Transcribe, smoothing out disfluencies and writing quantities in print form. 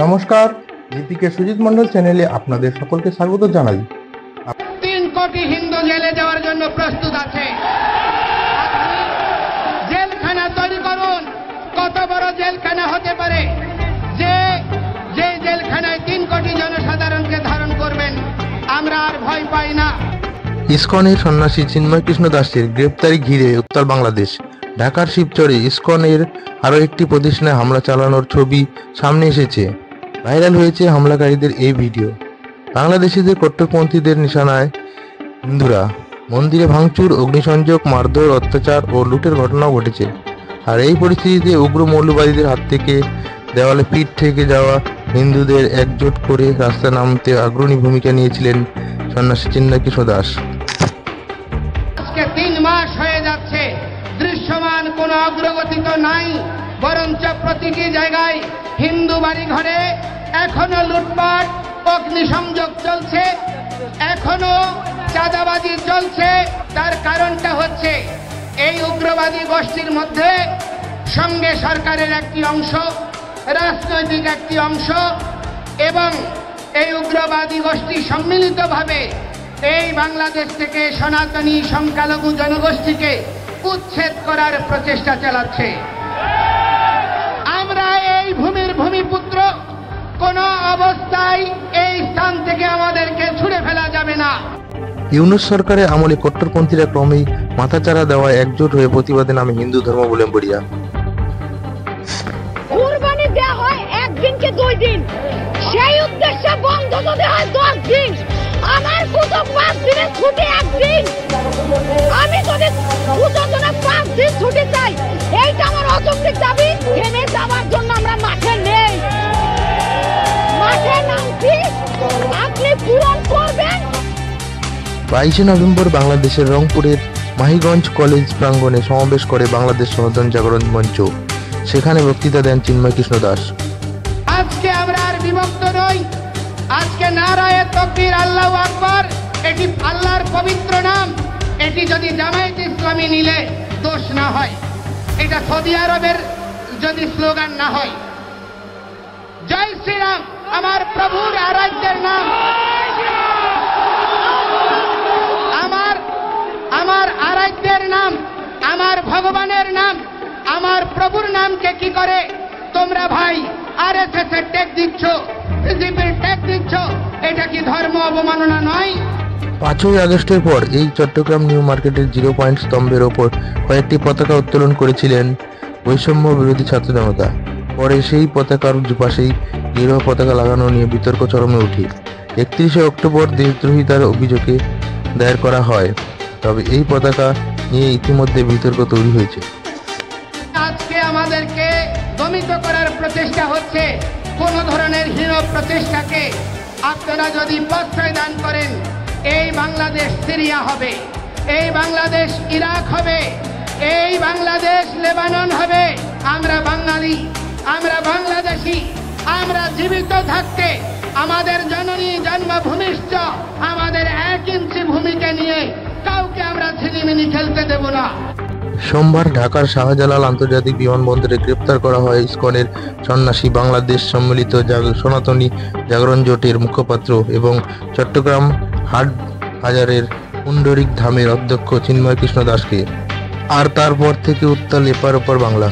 নমস্কার, দীপিকা সুজিত মন্ডল চ্যানেলে আপনাদের সকলকে স্বাগত জানাই। 3 কোটি হিন্দু জেলে যাওয়ার জন্য প্রস্তুত আছে। জেলখানা তৈরি করুন। কত বড় জেলখানা হতে পারে যে জেলখানায় 3 কোটি জনসাধারণকে ধারণ করবেন? আমরা আর ভয় পাই না। ইসকনের সন্ন্যাসী চিন্ময় কৃষ্ণ দাসের গ্রেপ্তারি ঘিরে উত্তাল বাংলাদেশ। ঢাকার শিবচরে ইসকনের আরও একটি প্রতিষ্ঠানে হামলা চালানোর ছবি সামনে এসেছে। ভাইরাল হয়েছে হামলাকারীদের এই ভিডিও। বাংলাদেশিদের কট্টরপন্থীদের নিশানায় হিন্দুরা। মন্দিরে ভাঙচুর, অগ্নিসংযোগ, মারধর, অত্যাচার ও লুটের ঘটনাও ঘটেছে। আর এই পরিস্থিতিতে উগ্র মৌলবাদীদের হাত থেকে দেওয়ালে পিঠ থেকে যাওয়া হিন্দুদের একজোট করে রাস্তায় নামতে অগ্রণী ভূমিকা নিয়েছিলেন সন্ন্যাসী চিন্ময় কৃষ্ণ দাস। আজকে 3 মাস হয়ে যাচ্ছে, দৃশ্যমান কোনো অগ্রগতি তো নাই, বরঞ্চ প্রতিটি জায়গায় হিন্দু বাড়ি ঘরে এখনো লুটপাট, অগ্নিসংযোগ চলছে, এখনো চাঁদাবাজি চলছে। তার কারণটা হচ্ছে এই উগ্রবাদী গোষ্ঠীর মধ্যে সঙ্গে সরকারের একটি অংশ, রাজনৈতিক একটি অংশ এবং এই উগ্রবাদী গোষ্ঠী সম্মিলিতভাবে এই বাংলাদেশ থেকে সনাতনী সংখ্যালঘু জনগোষ্ঠীকে উচ্ছেদ করার প্রচেষ্টা চালাচ্ছে। আমরা এই ভূমির ভূমিপুত্র, কোন অবস্থায় এই স্থান থেকে আমাদেরকে ছুড়ে ফেলা যাবে না। ইউনূস সরকারের আমলে কট্টরপন্থীরা ক্রমেই মাথাচাড়া দেওয়ায় একজোট হয়ে প্রতিবাদে নামে হিন্দু ধর্মাবলম্বীরা। কুরবানি দেওয়া হয় একদিনকে 2 দিন, সেই উদ্দেশ্যে বন্ধ যদি হয় 10 দিন। আমার পুজো 5 দিনের ছুটি 1 দিন। আমি যদি পুজোর জন্য 5 দিন ছুটি চাই, এইটা আমার অযৌক্তিক দাবি। থেমে যাওয়ার জন্য আমরা মাঠে নেই, মাঠে নামছি, আপনি পূরণ করবেন। 22শে নভেম্বর বাংলাদেশের রংপুরের মাহিগঞ্জ কলেজ প্রাঙ্গণে সমাবেশ করে বাংলাদেশ সনাতন জাগরণ মঞ্চ। সেখানে বক্তৃতা দেন চিন্ময় কৃষ্ণ দাস। আজকে আমরা আর বিভক্ত নই। আজকে নারায়ে তাকবীর, আল্লাহু আকবার, এটি আল্লাহর পবিত্র নাম। এটি যদি জামায়াত ইসলামী নিলে দোষ না হয়, এটা সৌদি আরবের যদি স্লোগান না হয়। জয় শ্রীরাম আমার প্রভুর আরাধ্যের নাম। আমার আরাধ্যের নাম, আমার ভগবানের নাম, আমার প্রভুর নামকে কি করে তোমরা ভাই আরএসএস এর ট্যাগ দিচ্ছ, বিজেপির ট্যাগ দিচ্ছ? এটা কি ধর্ম অবমাননা নয়? 5ই আগস্টের পর এই চট্টগ্রাম নিউ মার্কেটের 0 পয়েন্ট স্তম্ভের ওপর কয়েকটি পতাকা উত্তোলন করেছিলেন বৈষম্য বিরোধী ছাত্র জনতা। পরে সেই পতাকার পাশেই গেরুয়া পতাকা লাগানো নিয়ে বিতর্ক চরমে ওঠে। 31শে অক্টোবর দেশদ্রোহিতার অভিযোগে দায়ের করা হয়। তবে এই পতাকা নিয়ে ইতিমধ্যে বিতর্ক তৈরি হয়েছে। আজকে আমাদেরকে দমিত করার প্রচেষ্টা হচ্ছে। কোন ধরনের হীন প্রচেষ্টাকে আপনারা যদি প্রশ্রয় দান করেন, এই বাংলাদেশ সিরিয়া হবে, এই বাংলাদেশ ইরাক হবে, এই বাংলাদেশ লেবানন হবে। আমরা বাঙালি, আমরা বাংলাদেশি, আমরা জীবিত থাকতে আমাদের জননী জন্মভূমিষ্ঠ আমাদের 1 ইঞ্চি ভূমিকে নিয়ে কাউকে আমরা ঝিলিমিলি খেলতে দেব না। সোমবার ঢাকার শাহজালাল আন্তর্জাতিক বিমানবন্দরে গ্রেপ্তার করা হয় ইসকনের সন্ন্যাসী বাংলাদেশ সম্মিলিত সনাতনী জাগরণ জোটের মুখপাত্র এবং চট্টগ্রাম হাট বাজারের পুণ্ডরিক ধামের অধ্যক্ষ চিন্ময় কৃষ্ণ দাসকে। আর তারপর থেকে উত্তাল এপার ওপার বাংলা।